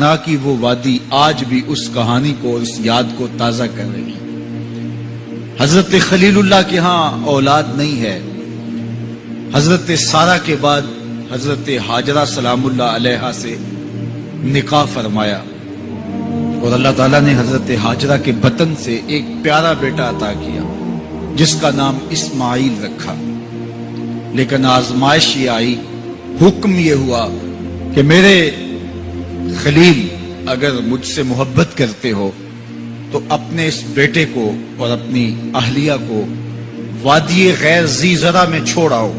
پناہ کی وہ وادی آج بھی اس کہانی کو اور اس یاد کو تازہ کر رہی ہے۔ حضرت خلیل اللہ کے ہاں اولاد نہیں ہے۔ حضرت سارہ کے بعد حضرت ہاجرہ سلام اللہ علیہا سے نکاح فرمایا اور اللہ تعالیٰ نے حضرت ہاجرہ کے بطن سے ایک پیارا بیٹا عطا کیا جس کا نام اسماعیل رکھا۔ لیکن آزمائش یہ آئی، حکم یہ ہوا کہ میرے خلیل اگر مجھ سے محبت کرتے ہو تو اپنے اس بیٹے کو اور اپنی اہلیہ کو وادی غیر ذی زرع میں چھوڑ آؤ،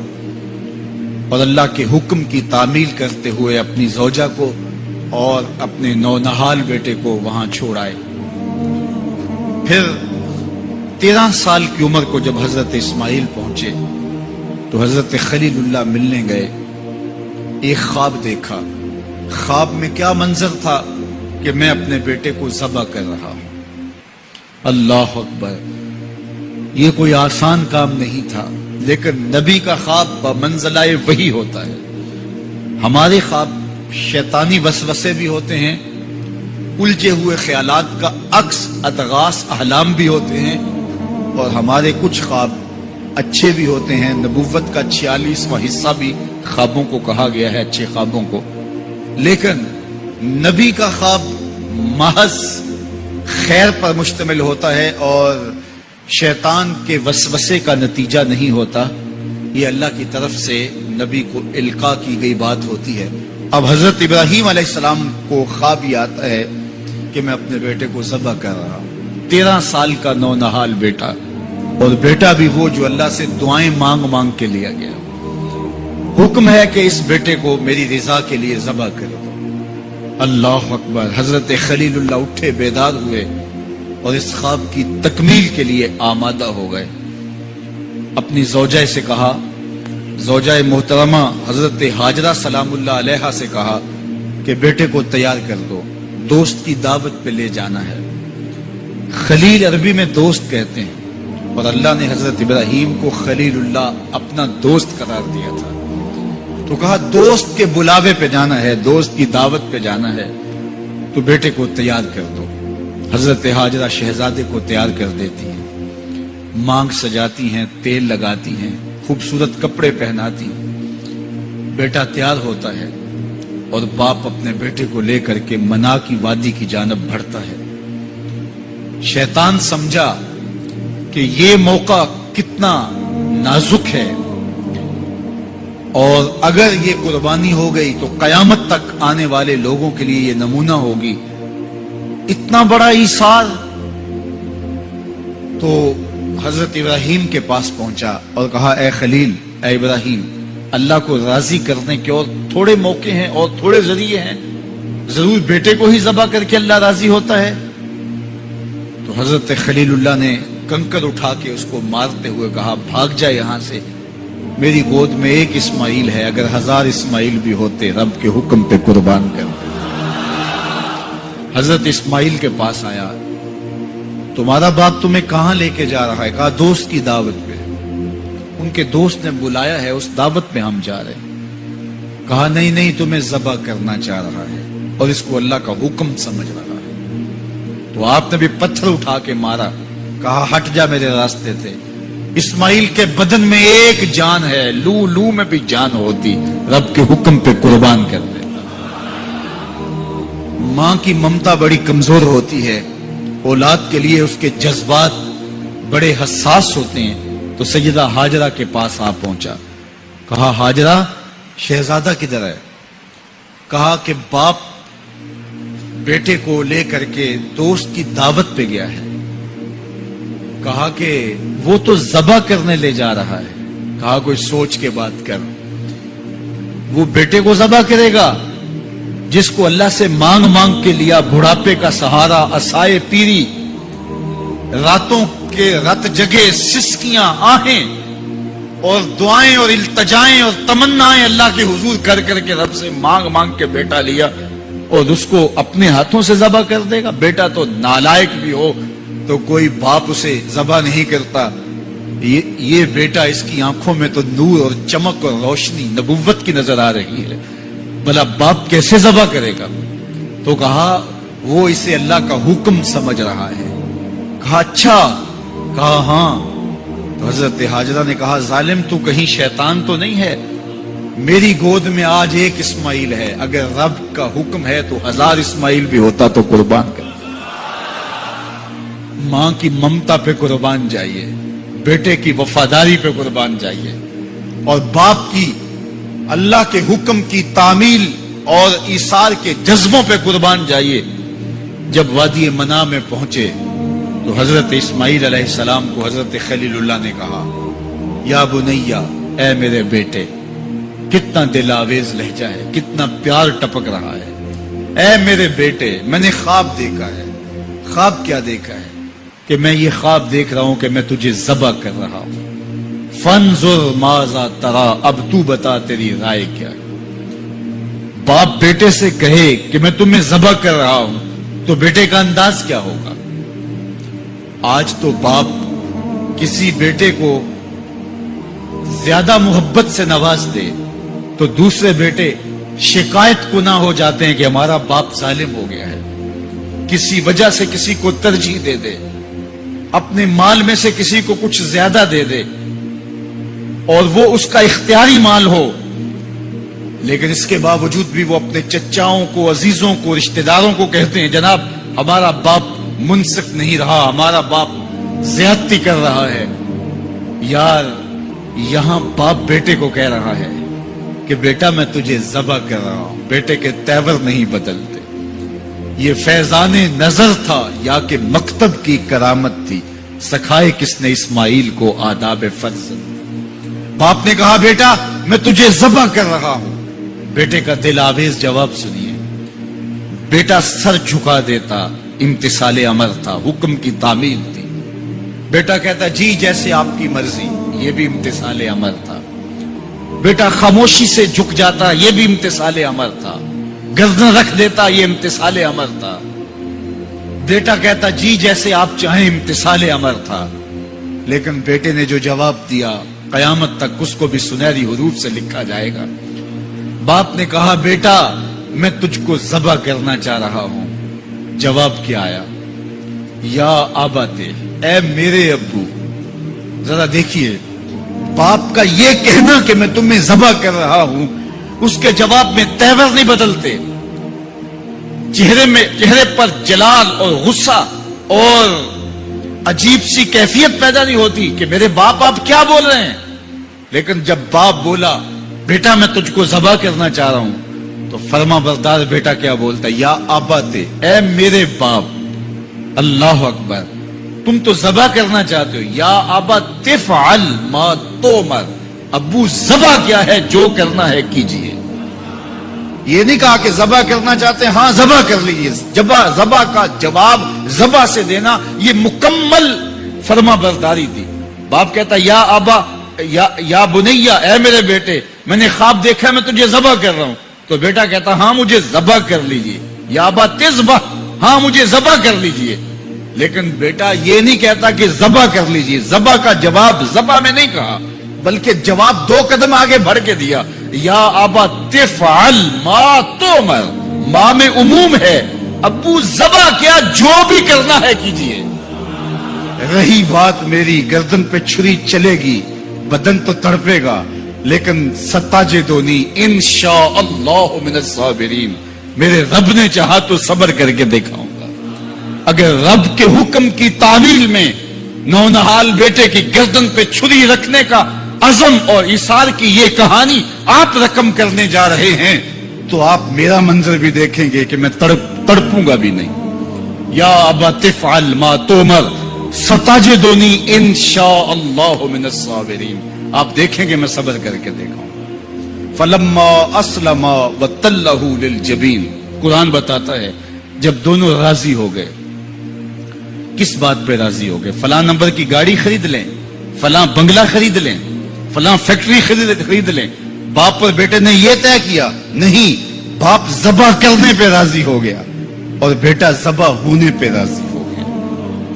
اور اللہ کے حکم کی تعمیل کرتے ہوئے اپنی زوجہ کو اور اپنے نونہال بیٹے کو وہاں چھوڑ آئے۔ پھر 13 سال کی عمر کو جب حضرت اسماعیل پہنچے تو حضرت خلیل اللہ ملنے گئے۔ ایک خواب دیکھا۔ خواب میں کیا منظر تھا کہ میں اپنے بیٹے کو ذبح کر رہا ہوں۔ اللہ اکبر! یہ کوئی آسان کام نہیں تھا، لیکن نبی کا خواب بمنزلہ وحی ہوتا ہے۔ ہمارے خواب شیطانی وسوسے بھی ہوتے ہیں، الجھے ہوئے خیالات کا عکس اضغاث احلام بھی ہوتے ہیں، اور ہمارے کچھ خواب اچھے بھی ہوتے ہیں۔ نبوت کا 46واں حصہ بھی خوابوں کو کہا گیا ہے، اچھے خوابوں کو۔ لیکن نبی کا خواب محض خیر پر مشتمل ہوتا ہے اور شیطان کے وسوسے کا نتیجہ نہیں ہوتا۔ یہ اللہ کی طرف سے نبی کو القاء کی گئی بات ہوتی ہے۔ اب حضرت ابراہیم علیہ السلام کو خواب یہ آتا ہے کہ میں اپنے بیٹے کو ذبح کر رہا ہوں۔ 13 سال کا نونہال بیٹا، اور بیٹا بھی وہ جو اللہ سے دعائیں مانگ مانگ کے لیا گیا۔ حکم ہے کہ اس بیٹے کو میری رضا کے لیے ذبح کرو۔ اللہ اکبر! حضرت خلیل اللہ اٹھے، بیدار ہوئے اور اس خواب کی تکمیل کے لیے آمادہ ہو گئے۔ اپنی زوجہ سے کہا، زوجہ محترمہ حضرت ہاجرہ سلام اللہ علیہا سے کہا کہ بیٹے کو تیار کر دو، دوست کی دعوت پہ لے جانا ہے۔ خلیل عربی میں دوست کہتے ہیں، اور اللہ نے حضرت ابراہیم کو خلیل اللہ اپنا دوست قرار دیا تھا، تو کہا دوست کے بلاوے پہ جانا ہے، دوست کی دعوت پہ جانا ہے، تو بیٹے کو تیار کر دو۔ حضرت ہاجرہ شہزادے کو تیار کر دیتی ہیں، مانگ سجاتی ہیں، تیل لگاتی ہیں، خوبصورت کپڑے پہناتی ہیں۔ بیٹا تیار ہوتا ہے اور باپ اپنے بیٹے کو لے کر کے منا کی وادی کی جانب بڑھتا ہے۔ شیطان سمجھا کہ یہ موقع کتنا نازک ہے، اور اگر یہ قربانی ہو گئی تو قیامت تک آنے والے لوگوں کے لیے یہ نمونہ ہوگی۔ اتنا بڑا ایثار! تو حضرت ابراہیم کے پاس پہنچا اور کہا، اے خلیل، اے ابراہیم، اللہ کو راضی کرنے کے اور تھوڑے موقع ہیں اور تھوڑے ذریعے ہیں، ضرور بیٹے کو ہی ذبح کر کے اللہ راضی ہوتا ہے؟ تو حضرت خلیل اللہ نے کنکر اٹھا کے اس کو مارتے ہوئے کہا، بھاگ جائے یہاں سے، میری گود میں ایک اسماعیل ہے، اگر 1000 اسماعیل بھی ہوتے رب کے حکم پہ قربان کر دے۔ حضرت اسماعیل کے پاس آیا، تمہارا باپ تمہیں کہاں لے کے جا رہا ہے؟ کہا دوست کی دعوت پہ۔ ان کے دوست نے بلایا ہے، اس دعوت پہ ہم جا رہے ہیں۔ کہا نہیں نہیں، تمہیں ذبح کرنا چاہ رہا ہے اور اس کو اللہ کا حکم سمجھ رہا ہے۔ تو آپ نے بھی پتھر اٹھا کے مارا، کہا ہٹ جا میرے راستے سے۔ اسماعیل کے بدن میں ایک جان ہے، لو لو میں بھی جان ہوتی، رب کے حکم پہ قربان کر دیتا۔ ماں کی ممتا بڑی کمزور ہوتی ہے، اولاد کے لیے اس کے جذبات بڑے حساس ہوتے ہیں۔ تو سیدہ ہاجرہ کے پاس آ پہنچا، کہا ہاجرہ، شہزادہ کدھر ہے؟ کہا کہ باپ بیٹے کو لے کر کے دوست کی دعوت پہ گیا ہے۔ کہا کہ وہ تو ذبح کرنے لے جا رہا ہے۔ کہا کوئی سوچ کے بات کر، وہ بیٹے کو ذبح کرے گا جس کو اللہ سے مانگ مانگ کے لیا، بڑھاپے کا سہارا، عصائے پیری، راتوں کے رت جگے، سسکیاں، آہیں اور دعائیں اور التجائیں اور تمنائیں اللہ کے حضور کر کر کے رب سے مانگ مانگ کے بیٹا لیا، اور اس کو اپنے ہاتھوں سے ذبح کر دے گا؟ بیٹا تو نالائق بھی ہو تو کوئی باپ اسے ذبح نہیں کرتا۔ یہ بیٹا، اس کی آنکھوں میں تو نور اور چمک اور روشنی نبوت کی نظر آ رہی ہے، بھلا باپ کیسے ذبح کرے گا؟ تو کہا وہ اسے اللہ کا حکم سمجھ رہا ہے. کہا اچھا؟ کہا ہاں. تو حضرت حاجرہ نے کہا ظالم تو کہیں شیطان تو نہیں ہے؟ میری گود میں آج ایک اسماعیل ہے، اگر رب کا حکم ہے تو 1000 اسماعیل بھی ہوتا تو قربان کر. ماں کی ممتا پہ قربان جائیے، بیٹے کی وفاداری پہ قربان جائیے، اور باپ کی اللہ کے حکم کی تعمیل اور ایثار کے جذبوں پہ قربان جائیے. جب وادی منا میں پہنچے تو حضرت اسماعیل علیہ السلام کو حضرت خلیل اللہ نے کہا یا بنیا، اے میرے بیٹے. کتنا دل آویز لہجہ ہے، کتنا پیار ٹپک رہا ہے. اے میرے بیٹے، میں نے خواب دیکھا ہے. خواب کیا دیکھا ہے؟ کہ میں یہ خواب دیکھ رہا ہوں کہ میں تجھے ذبح کر رہا ہوں. فانظر ماذا ترى، اب تو بتا تیری رائے کیا ہے. باپ بیٹے سے کہے کہ میں تمہیں ذبح کر رہا ہوں تو بیٹے کا انداز کیا ہوگا؟ آج تو باپ کسی بیٹے کو زیادہ محبت سے نواز دے تو دوسرے بیٹے شکایت کو نہ ہو جاتے ہیں کہ ہمارا باپ ظالم ہو گیا ہے. کسی وجہ سے کسی کو ترجیح دے دے، اپنے مال میں سے کسی کو کچھ زیادہ دے دے اور وہ اس کا اختیاری مال ہو، لیکن اس کے باوجود بھی وہ اپنے چچاؤں کو، عزیزوں کو، رشتہ داروں کو کہتے ہیں جناب ہمارا باپ منصف نہیں رہا، ہمارا باپ زیادتی کر رہا ہے. یار یہاں باپ بیٹے کو کہہ رہا ہے کہ بیٹا میں تجھے ذبح کر رہا ہوں. بیٹے کے تیور نہیں بدلتے. یہ فیضان نظر تھا یا کہ مکتب کی کرامت تھی؟ سکھائے کس نے اسماعیل کو آداب فرض؟ باپ نے کہا بیٹا میں تجھے ذبح کر رہا ہوں. بیٹے کا دل آویز جواب سنیے. بیٹا سر جھکا دیتا، امتثال امر تھا، حکم کی تعمیل تھی. بیٹا کہتا جی جیسے آپ کی مرضی، یہ بھی امتثال امر تھا. بیٹا خاموشی سے جھک جاتا، یہ بھی امتثال امر تھا. گردن رکھ دیتا، یہ امتثال امر تھا. بیٹا کہتا جی جیسے آپ چاہیں، امتثال امر تھا. لیکن بیٹے نے جو جواب دیا قیامت تک اس کو بھی سنہری حروف سے لکھا جائے گا. باپ نے کہا بیٹا میں تجھ کو ذبح کرنا چاہ رہا ہوں. جواب کیا آیا؟ یا آباتے، اے میرے ابو. ذرا دیکھیے باپ کا یہ کہنا کہ میں تمہیں ذبح کر رہا ہوں، اس کے جواب میں تیور نہیں بدلتے. چہرے پر جلال اور غصہ اور عجیب سی کیفیت پیدا نہیں ہوتی کہ میرے باپ آپ کیا بول رہے ہیں. لیکن جب باپ بولا بیٹا میں تجھ کو ذبح کرنا چاہ رہا ہوں تو فرما بردار بیٹا کیا بولتا؟ یا آباتے، اے میرے باپ. اللہ اکبر. تم تو ذبح کرنا چاہتے ہو. یا آبا تفعل ما تؤمر، ابو ذبح کیا ہے، جو کرنا ہے کیجئے. یہ نہیں کہا کہ ذبح کرنا چاہتے ہیں، ہاں ذبح کر لیجئے. ذبح کا جواب ذبح سے دینا یہ مکمل فرما برداری تھی. باپ کہتا یا آبا، یا بنیا، اے میرے بیٹے میں نے خواب دیکھا ہے میں تجھے ذبح کر رہا ہوں. تو بیٹا کہتا ہاں مجھے ذبح کر لیجئے. یا آبا تذبح، ہاں مجھے ذبح کر لیجئے. لیکن بیٹا یہ نہیں کہتا کہ ذبح کر لیجئے. ذبح کا جواب ذبح میں نہیں کہا بلکہ جواب 2 قدم آگے بڑھ کے دیا. یا آبا تفعل ما تؤمر، ماں میں عموم ہے. ابو ذبح کیا، جو بھی کرنا ہے کیجئے. رہی بات میری گردن پہ چھری چلے گی، بدن تو تڑپے گا، لیکن ستاجدونی انشاءاللہ من الصابرین. میرے رب نے چاہا تو صبر کر کے دکھاؤں گا. اگر رب کے حکم کی تعمیل میں نونہال بیٹے کی گردن پہ چھری رکھنے کا عزم اور ایثار کی یہ کہانی آپ رقم کرنے جا رہے ہیں تو آپ میرا منظر بھی دیکھیں گے کہ میں تڑپوں گا بھی نہیں. یا ابا تفعل ما تؤمر ستجدنی انشاءاللہ من الصابرین. آپ دیکھیں گے میں صبر کر کے دیکھاؤں. فلما اسلم وتلہ للجبین، قرآن بتاتا ہے جب دونوں راضی ہو گئے. کس بات پہ راضی ہو گئے؟ فلاں نمبر کی گاڑی خرید لیں، فلاں بنگلہ خرید لیں، فلاں فیکٹری خرید لیں. باپ اور بیٹے نے یہ طے کیا نہیں. باپ ذبح کرنے پہ راضی ہو گیا اور بیٹا ذبح ہونے پہ راضی ہو گیا.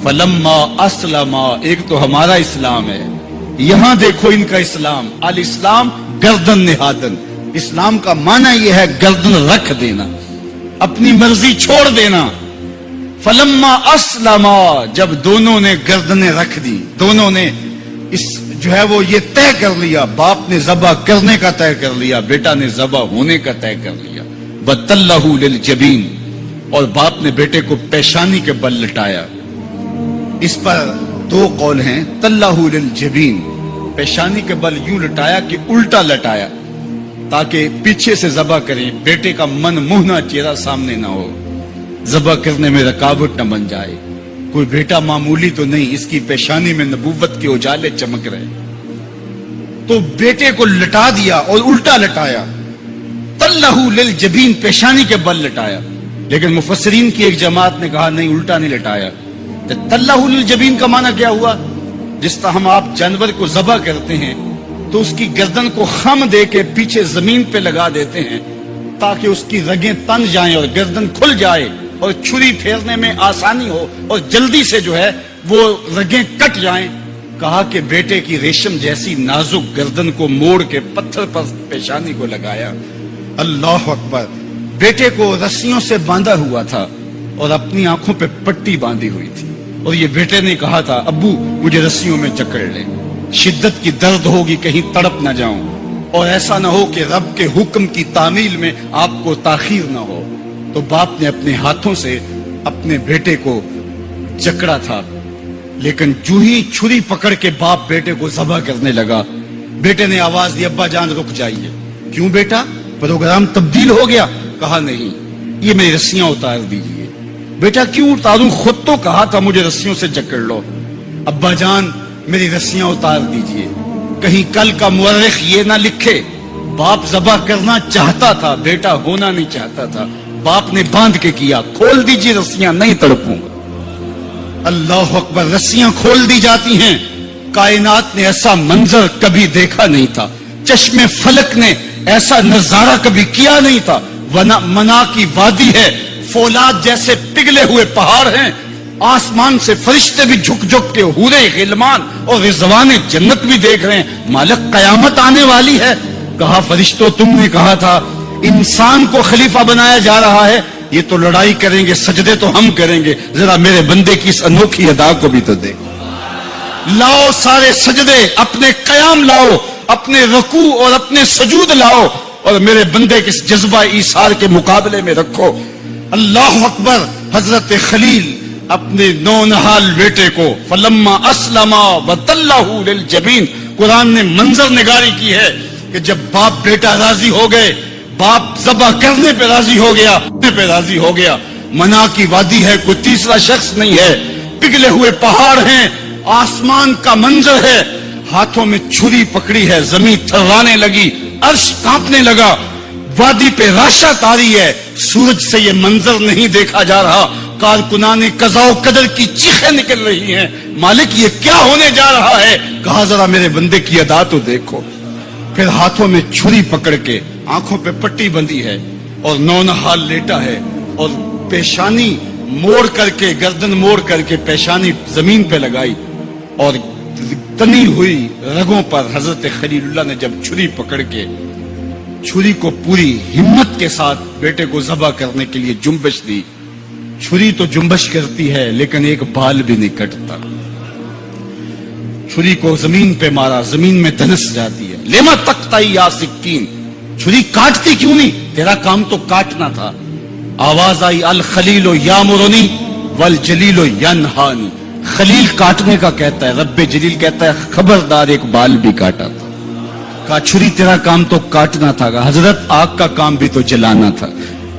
فلما اسلم، ایک تو ہمارا اسلام ہے، یہاں دیکھو ان کا اسلام. الاسلام گردن نہادن. اسلام کا معنی یہ ہے گردن رکھ دینا. اپنی مرضی چھوڑ دینا. فلما اسلما، جب دونوں نے گردنیں رکھ دی، دونوں نے اس جو ہے وہ یہ طے کر لیا، باپ نے ذبح کرنے کا طے کر لیا، بیٹا نے ذبح ہونے کا طے کر لیا. وَتَلَّهُ لِلْجَبِينِ، اور باپ نے بیٹے کو پیشانی کے بل لٹایا. اس پر دو قول ہیں. تَلَّهُ لِلْجَبِينِ، پیشانی کے بل یوں لٹایا کہ الٹا لٹایا تاکہ پیچھے سے ذبح کریں، بیٹے کا من موہنا چہرہ سامنے نہ ہو، ذبح کرنے میں رکاوٹ نہ بن جائے. کوئی بیٹا معمولی تو نہیں، اس کی پیشانی میں نبوت کے اجالے چمک رہے. تو بیٹے کو لٹا دیا اور الٹا لٹایا. تَلَّهُ لِلْجَبِينِ، پیشانی کے بل لٹایا. لیکن مفسرین کی ایک جماعت نے کہا نہیں، الٹا نہیں لٹایا. تَلَّهُ لِلْجَبِينِ کا معنی کیا ہوا؟ جس طرح ہم آپ جانور کو ذبح کرتے ہیں تو اس کی گردن کو خم دے کے پیچھے زمین پہ لگا دیتے ہیں تاکہ اس کی رگیں تن جائیں اور گردن کھل جائے اور چھری پھیرنے میں آسانی ہو اور جلدی سے جو ہے وہ رگیں کٹ جائیں. کہا کہ بیٹے کی ریشم جیسی نازک گردن کو موڑ کے پتھر پر پیشانی کو لگایا. اللہ اکبر. بیٹے کو رسیوں سے باندھا ہوا تھا اور اپنی آنکھوں پہ پٹی باندھی ہوئی تھی، اور یہ بیٹے نے کہا تھا ابو مجھے رسیوں میں جکڑ لیں، شدت کی درد ہوگی، کہیں تڑپ نہ جاؤں، اور ایسا نہ ہو کہ رب کے حکم کی تعمیل میں آپ کو تاخیر نہ ہو. تو باپ نے اپنے ہاتھوں سے اپنے بیٹے کو جکڑا تھا، لیکن جو ہی چھری پکڑ کے باپ بیٹے کو ذبح کرنے لگا، بیٹے نے آواز دی ابا جان رک جائیے. کیوں بیٹا، پروگرام تبدیل ہو گیا؟ کہا نہیں، یہ میری رسیاں اتار دیجیے. بیٹا کیوں اتاروں، خود تو کہا تھا مجھے رسیوں سے جکڑ لو. ابا جان میری رسیاں اتار دیجیے. کہیں کل کا مورخ یہ نہ لکھے باپ ذبح کرنا چاہتا تھا، بیٹا ہونا نہیں چاہتا تھا. باپ نے باندھ کے کیا. کھول دیجیے رسیاں، نہیں تڑپوں گا. اللہ اکبر. رسیاں کھول دی جاتی ہیں. کائنات نے ایسا منظر کبھی دیکھا نہیں تھا، چشم فلک نے ایسا نظارہ کبھی کیا نہیں تھا. منا کی وادی ہے، فولاد جیسے پگھلے ہوئے پہاڑ ہیں، آسمان سے فرشتے بھی جھک جھک کے حورے غلمان اور رضوان جنت بھی دیکھ رہے ہیں. مالک قیامت آنے والی ہے. کہا فرشتوں تم نے کہا تھا انسان کو خلیفہ بنایا جا رہا ہے، یہ تو لڑائی کریں گے، سجدے تو ہم کریں گے، ذرا میرے بندے کی اس انوکھی ادا کو بھی تو دیکھ. لاؤ سارے سجدے، اپنے قیام لاؤ، اپنے رکوع اور اپنے سجود لاؤ، اور میرے بندے کے اس جذبہ ایثار کے مقابلے میں رکھو. اللہ اکبر. حضرت خلیل اپنے نونہال بیٹے کو فلما اسلما وتلہ للجبین، قرآن نے منظر نگاری کی ہے کہ جب باپ بیٹا راضی ہو گئے، باپ ذبح کرنے پہ راضی ہو گیا. منا کی وادی ہے، کوئی تیسرا شخص نہیں ہے، پگھلے ہوئے پہاڑ ہیں، آسمان کا منظر ہے، ہاتھوں میں چھری پکڑی ہے، زمین تھررانے لگی، عرش کانپنے لگا، وادی پہ راشا تاری ہے. سورج سے یہ منظر نہیں دیکھا جا رہا، کارکنان قضاء و قدر کی چیخیں نکل رہی ہیں. مالک یہ کیا ہونے جا رہا ہے؟ کہا ذرا میرے بندے کی ادا تو دیکھو. پھر ہاتھوں میں چھری پکڑ کے آنکھوں پہ پٹی بندھی ہے اور نونہال لیٹا ہے، اور پیشانی موڑ کر کے، گردن موڑ کر کے پیشانی زمین پہ لگائی، اور تنی ہوئی رگوں پر حضرت خلیل اللہ نے جب چھری پکڑ کے چھری کو پوری ہمت کے ساتھ بیٹے کو ذبح کرنے کے لیے جنبش دی. چھری تو جنبش کرتی ہے لیکن ایک بال بھی نہیں کٹتا. چھری کو زمین پہ مارا، زمین میں دھنس جاتی ہے. لما تقطعی یا سکین، چھری کاٹتی کیوں نہیں؟ تیرا کام تو کاٹنا تھا. آواز آئی الخلیل یامرنی والجلیل ینہانی. خلیل کاٹنے کا کہتا ہے، رب جلیل کہتا ہے خبردار ایک بال بھی کاٹا تھا. کہا چھری تیرا کام تو کاٹنا تھا. حضرت آگ کا کام بھی تو جلانا تھا.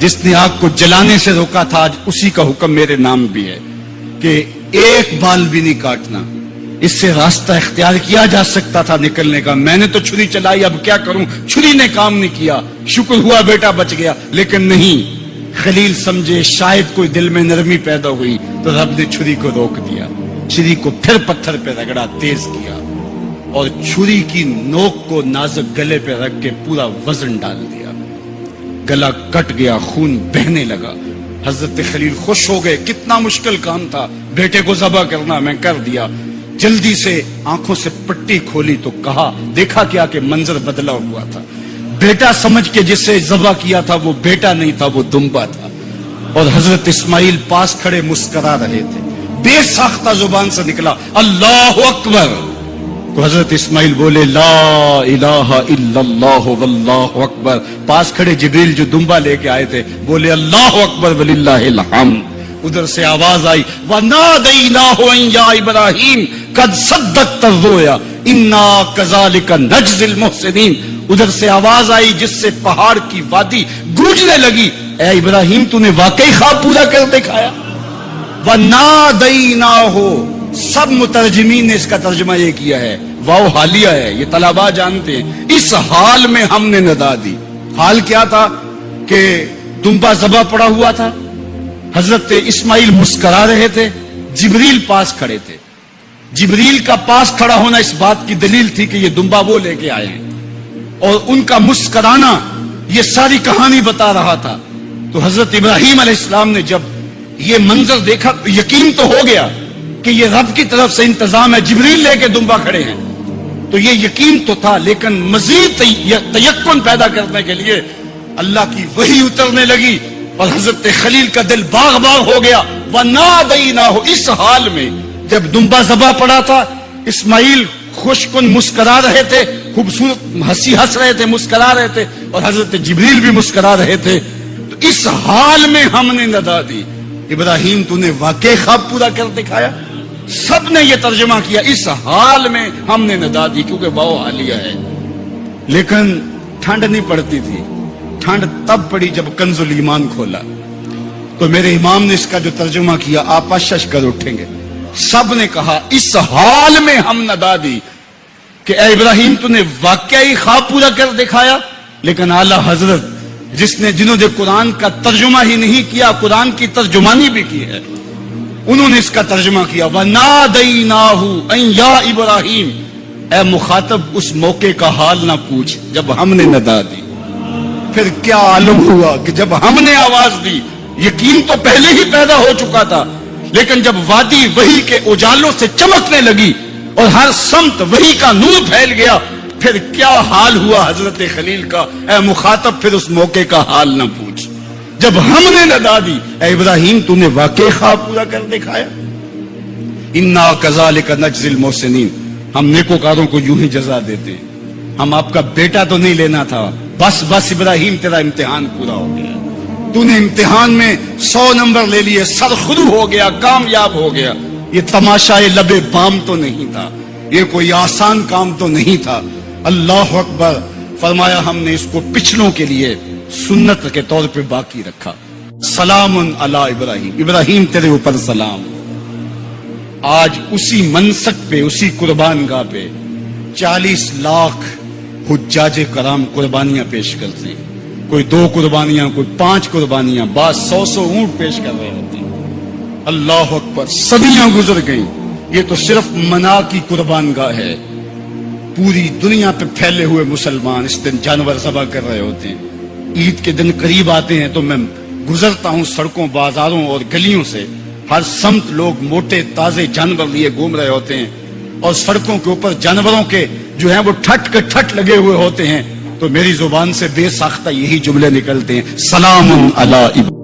جس نے آگ کو جلانے سے روکا تھا آج اسی کا حکم میرے نام بھی ہے کہ ایک بال بھی نہیں کاٹنا. اس سے راستہ اختیار کیا جا سکتا تھا نکلنے کا. میں نے تو چھری چلائی، اب کیا کروں؟ چھری نے کام نہیں کیا. شکر ہوا بیٹا بچ گیا، لیکن نہیں. خلیل سمجھے شاید کوئی دل میں نرمی پیدا ہوئی تو رب نے چھری کو روک دیا. چھری کو پھر پتھر پہ رگڑا، تیز کیا، اور چھری کی نوک کو نازک گلے پہ رکھ کے پورا وزن ڈال دیا. گلا کٹ گیا، خون بہنے لگا. حضرت خلیل خوش ہو گئے. کتنا مشکل کام تھا بیٹے کو ذبح کرنا، میں کر دیا. جلدی سے آنکھوں سے پٹی کھولی تو کہا، دیکھا کیا کہ منظر بدلا ہوا تھا. بیٹا سمجھ کے جسے ذبح کیا تھا وہ بیٹا نہیں تھا، وہ دمبا تھا. اور حضرت اسماعیل پاس کھڑے مسکرا رہے تھے. بے ساختہ زبان سے نکلا اللہ اکبر. تو حضرت اسماعیل بولے لا الہ الا اللہ واللہ اکبر. پاس کھڑے جبریل جو دمبا لے کے آئے تھے بولے اللہ اکبر وللہ الحمد. ادھر سے آواز آئی وَنَادَيْنَاهُ أَن يَا إِبْرَاهِيمُ قَدْ صَدَّقْتَ الرُّؤْيَا إِنَّا كَذَلِكَ نَجْزِي الْمُحْسِنِينَ. ادھر سے آواز آئی جس سے پہاڑ کی وادی گونجنے لگی اے ابراہیم تو نے واقعی خواب پورا کر دکھایا. وَنَادَيْنَاهُ. سب مترجمین نے اس کا ترجمہ یہ کیا ہے واو حالیہ ہے, یہ طلباء جانتے ہیں. اس حال میں ہم نے ندا دی. حال کیا تھا کہ دمبا ذبح پڑا ہوا تھا, حضرت اسماعیل مسکرا رہے تھے, جبریل پاس کھڑے تھے. جبریل کا پاس کھڑا ہونا اس بات کی دلیل تھی کہ یہ دمبا وہ لے کے آئے ہیں, اور ان کا مسکرانا یہ ساری کہانی بتا رہا تھا. تو حضرت ابراہیم علیہ السلام نے جب یہ منظر دیکھا یقین تو ہو گیا کہ یہ رب کی طرف سے انتظام ہے, جبریل لے کے دمبا کھڑے ہیں. تو یہ یقین تو تھا, لیکن مزید تیقن پیدا کرنے کے لیے اللہ کی وحی اترنے لگی اور حضرت خلیل کا دل باغ باغ ہو گیا. وَنَادَيْنَاهُ. اس حال میں جب دمبا ذبح پڑا تھا اسماعیل خوشکن مسکرا رہے تھے, خوبصورت ہنسی ہنس رہے تھے, مسکرا رہے تھے, اور حضرت جبریل بھی مسکرا رہے تھے. تو اس حال میں ہم نے ندا دی ابراہیم تو نے واقعی خواب پورا کر دکھایا. سب نے یہ ترجمہ کیا اس حال میں ہم نے ندا دی, کیونکہ واو حالیہ ہے. لیکن ٹھنڈ نہیں پڑتی تھی. ٹھنڈ تب پڑی جب کنز الایمان کھولا. تو میرے امام نے اس کا جو ترجمہ کیا آپ اشش کر اٹھیں گے. سب نے کہا اس حال میں ہم ندا دی کہ اے ابراہیم تو نے واقعی خواب پورا کر دکھایا. لیکن اعلی حضرت جنہوں نے قرآن کا ترجمہ ہی نہیں کیا, قرآن کی ترجمانی بھی کی ہے, انہوں نے اس کا ترجمہ کیا وَنَادَيْنَاهُ أَن يَا إِبْرَاهِيمُ. اے مخاطب اس موقع کا حال نہ پوچھ جب ہم نے ندا دی. پھر کیا عالم ہوا کہ جب ہم نے آواز دی یقین تو پہلے ہی پیدا ہو چکا تھا, لیکن جب وادی وحی کے اجالوں سے چمکنے لگی اور ہر سمت وحی کا نور پھیل گیا, پھر کیا حال ہوا حضرت خلیل کا. اے مخاطب پھر اس موقع کا حال نہ پوچھ جب ہم نے ندا دی اے ابراہیم تو نے واقعی خواب پورا کر دکھایا. اِنَّا كَذَلِكَ نَجْزِي الْمُحْسِنِينَ. ہم نیکوکاروں کو یوں ہی جزا دیتے ہیں. ہم آپ کا بیٹا تو نہیں لینا تھا, بس ابراہیم تیرا امتحان پورا ہو گیا, تو نے امتحان میں 100 نمبر لے لیے, سرخرو ہو گیا, کامیاب ہو گیا. یہ تماشا لب بام تو نہیں تھا, یہ کوئی آسان کام تو نہیں تھا. اللہ اکبر. فرمایا ہم نے اس کو پچھلوں کے لیے سنت کے طور پہ باقی رکھا. سلام علی ابراہیم. ابراہیم تیرے اوپر سلام. آج اسی منسک پہ اسی قربان گاہ پہ 40 لاکھ حجاج کرام قربانیاں پیش کرتے ہیں. کوئی 2 قربانیاں, کوئی 5 قربانیاں, بعض 100 اونٹ پیش کر رہے ہوتے ہیں. اللہ اکبر. صدیاں گزر گئیں. یہ تو صرف منا کی قربان گاہ ہے. پوری دنیا پہ پھیلے ہوئے مسلمان اس دن جانور ذبح کر رہے ہوتے ہیں. عید کے دن قریب آتے ہیں تو میں گزرتا ہوں سڑکوں, بازاروں اور گلیوں سے, ہر سمت لوگ موٹے تازے جانور لیے گھوم رہے ہوتے ہیں, اور سڑکوں کے اوپر جانوروں کے جو ہیں وہ ٹھٹ کے ٹھٹ لگے ہوئے ہوتے ہیں. تو میری زبان سے بے ساختہ یہی جملے نکلتے ہیں سلام علی